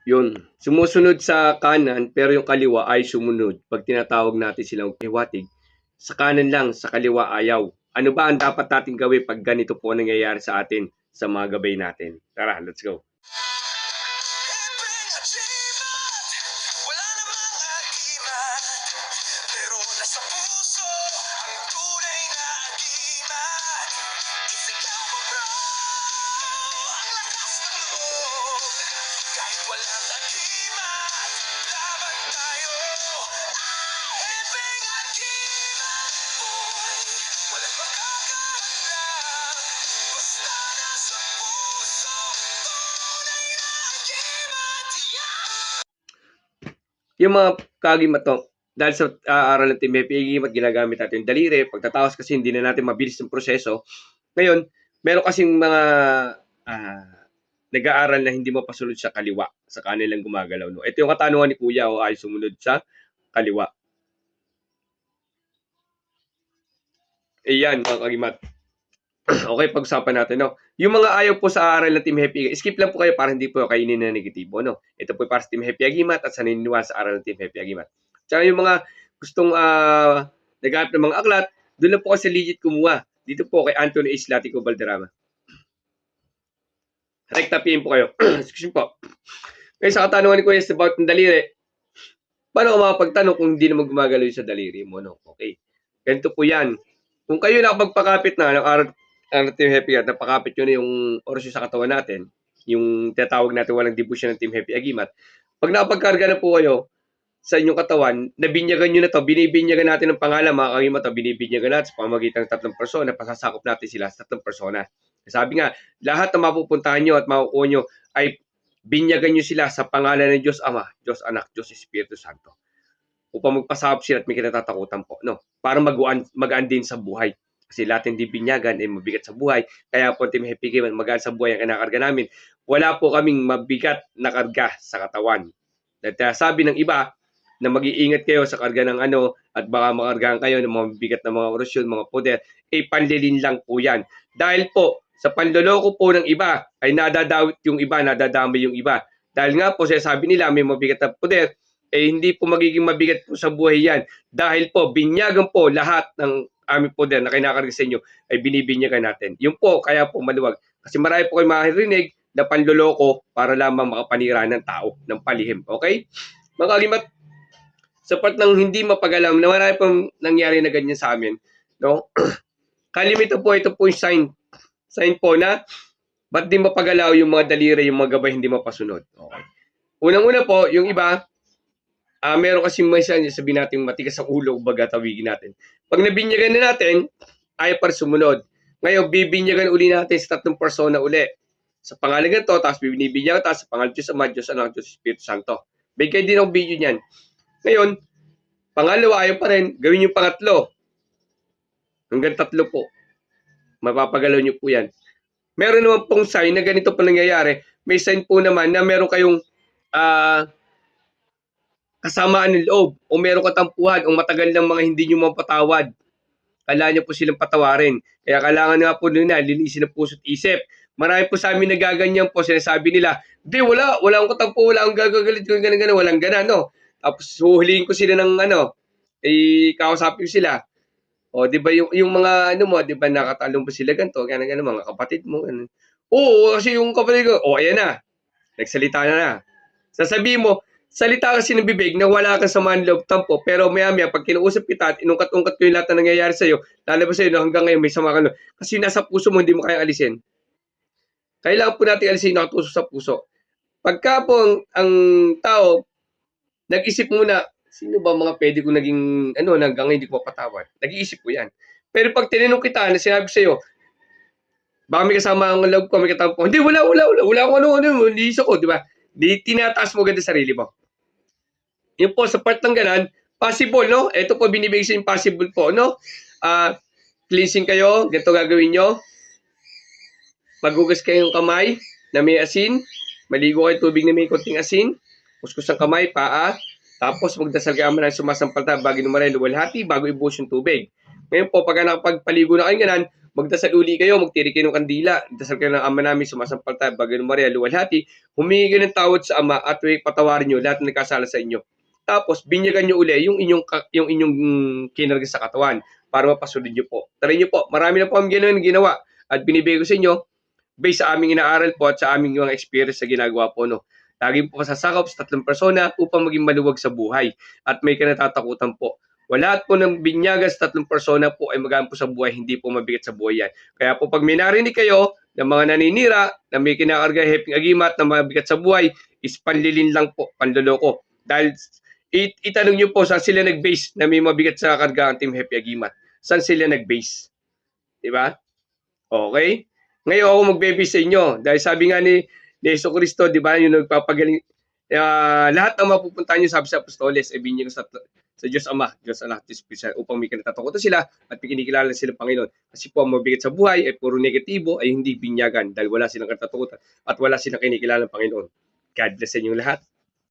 Yun, sumusunod sa kanan pero yung kaliwa ay sumunod. Pag tinatawag natin silang hiwatig, sa kanan lang, sa kaliwa ayaw. Ano ba ang dapat natin gawin pag ganito po nangyayari sa atin sa mga gabay natin? Tara, let's go. Wala namang agiman, pero nasa puso ang tunay na agiman. Isigaw mo bro, ang lakas ng loob. Kahit walang agiman, laban tayo. Hempeng agiman, boy, walang makakahadlang. Basta nasa puso, tunay na agiman. Yung mga kagimat to, dahil sa aaral ng Team Happy Agimat, ginagamit natin yung daliri. Pagtatawas kasi hindi na natin mabilis yung proseso. Ngayon, meron kasing mga nag-aaral na hindi mapasunod sa kaliwa, sa kanilang gumagalaw. No? Ito yung katanungan ni Kuya o ay sumunod sa kaliwa. Iyan, mga kagimat. Okay, pag-usapan natin, no? Yung mga ayaw po sa aral ng Team Happy, skip lang po kayo para hindi po kainin na negatibo, no? Ito po para sa Team Happy Agimat at sa naniniwala sa aral ng Team Happy Agimat. Tsaka yung mga gustong naghanap ng mga aklat, doon lang po kasi legit kumuha. Dito po kay Anthony H. Latico Valderrama. Rekta PM po kayo. Excuse me po. Ngayon sa katanungan ni Kuya about ng daliri, paano ka makapagtanong kung hindi naman gumagalaw sa daliri mo, no? Okay. Ganito po yan. Kung kayo nakapagpakapit na ng aral ng Team Happy at napakapit nyo na yung orasyon sa katawan natin, yung tinatawag natin walang devotion ng Team Happy Agimat, pag nakapagkarga na po kayo sa inyong katawan, nabinyagan nyo na to, binibinyagan natin ng pangalan, mga kagimat, binibinyagan natin sa pamagitan ng tatlong persona, pasasakop natin sila sa tatlong persona. Sabi nga, lahat na mapupuntahan nyo at makukuha nyo ay binyagan nyo sila sa pangalan ng Diyos Ama, Diyos Anak, Diyos Espiritu Santo. Upang magpasakop sila at may kinatatakutan po, no? Para magaan din sa buhay. Kasi lahat hindi binyagan ay mabigat sa buhay. Kaya po Team Happy Game, magaan sa buhay ang kinakarga namin. Wala po kaming mabigat na karga sa katawan. At sabi ng iba na mag-iingat kayo sa karga ng ano at baka makargahan kayo ng mga mabigat na mga orasyon, mga poder, panlilin lang po yan. Dahil po, sa panloloko po ng iba ay nadadawit yung iba, nadadamay yung iba. Dahil nga po, sabi nila may mabigat na poder, hindi po magiging mabigat po sa buhay yan. Dahil po, binyagan po lahat ng aming poder na kinakarga sa inyo ay binibinyagan natin. Yun po, kaya po maluwag. Kasi marami po kayo makarinig na panloloko para lamang makapanira ng tao, ng palihim. Okay? Mga kagimat, sa part ng hindi mapag-alam, na marami pong nangyari na ganyan sa amin. No? Kalimitan po, ito po yung sign. Sign po na ba't di mapagalaw yung mga daliri, yung mga gabay hindi mapasunod. Okay. Unang-una po, yung iba, meron kasi may sabi natin matigas ang ulo, baga tawigin natin. Pag nabinyagan na natin, ayaw para sumunod. Ngayon, bibinyagan uli natin sa tatlong persona uli. Sa pangalan ganito, tapos bibinibinyagan, tapos sa pangalan Diyos Ama, Diyos Anak, Diyos Espiritu Santo. Bigay din ang video niyan. Ngayon, pangalawa, ayaw pa rin, gawin yung pangatlo. Hanggang tatlo po. Mapapagalaw niyo po yan. Meron naman pong sign na ganito po nangyayari. May sign po naman na meron kayong kasamaan ng loob o meron katampuhan o matagal ng mga hindi nyo mapatawad. Kailangan nyo po silang patawarin. Kaya kailangan nga po nila linisin ang puso't isip. Marami po sa amin nagaganyan po, sinasabi nila, di, wala akong katampo, wala akong gagagalit, ganun, walang gana, no? Tapos huhulihin ko sila ng kausapin sila. O, di ba yung mga ano mo, di ba nakatalong po sila ganito, ganun, mga kapatid mo, ganun. Oo, kasi yung kapatid ko, ayan na, nagsalita na. Sasabihin mo, salita kasi ng bibig na wala kang samaan loob tampo, pero maya-maya, pag kinausap kita at inungkat-ungkat ko yung lahat na nangyayari sa'yo, lalabas sa'yo na hanggang ngayon may sama ka. Kasi nasa puso mo, hindi mo kayang alisin. Kailangan po natin alisin yung nakatuso sa puso. Pagka po ang tao, nag-isip muna, sino ba mga pwede ko naging, hanggang hindi ko mapatawad? Nag-iisip ko yan. Pero pag tinanong kita na sinabi sa'yo, baka may kasama ang loob ko, may katampo, hindi, wala akong hindi isa ko, di ba? Di tinataas mo ganda sarili mo. Yun po, sa part ng ganan, possible, no? Ito po, binibigay sa possible po, no? Cleansing kayo, ganito gagawin nyo. Maghugas kayong kamay na may asin. Maligo kayo tubig na may konting asin. Kuskus ang kamay, paa. Tapos magdasal kayo ng sumasampalta bago numaray luwalhati bago ibuhos yung tubig. Ngayon po, pag nakapagpaligo na kayo ganan, magdasal uli kayo, magtiri kayo ng kandila, dasal kayo ng Ama namin, sumasampalataya, Bagay ng Maria, luwalhati, humingi kayo ng tawad sa Ama at patawarin nyo lahat ng nagkasala sa inyo. Tapos, binyagan nyo uli yung inyong kinarga sa katawan para mapasunod nyo po. Try nyo po. Marami na po ang ginawa at binibigay ko sa inyo based sa aming inaaral po at sa aming mga experience sa ginagawa po. No? Lagi po kasasakop sa 3 persona upang maging maluwag sa buhay at may kinatatakutan po. Wala po ng binyagan sa 3 persona po ay magaan po sa buhay, hindi po mabigat sa buhay yan. Kaya po pag may narinig kayo ng mga naninira, na may kinakarga heping agimat na mabigat sa buhay, is panlilin lang po, panloloko. Dahil itanong nyo po saan sila nag-base na may mabigat sa karga ang Team Happy Agimat. Saan sila nag-base? Diba? Okay? Ngayon ako magbe-base sa inyo. Dahil sabi nga ni Yeso Cristo, di ba, yung nagpapagaling, lahat ng mapupuntahan nyo sabi sa Apostoles, ay binigyan sa Diyos Ama, Diyos Anak, Diyos Espiritu, upang may kinatatakutan sila at kinikilala sila Panginoon. Kasi po ang mabigat sa buhay ay puro negatibo ay hindi binyagan dahil wala silang kinatatakutan at wala silang kinikilala ng Panginoon. God bless sa inyong lahat.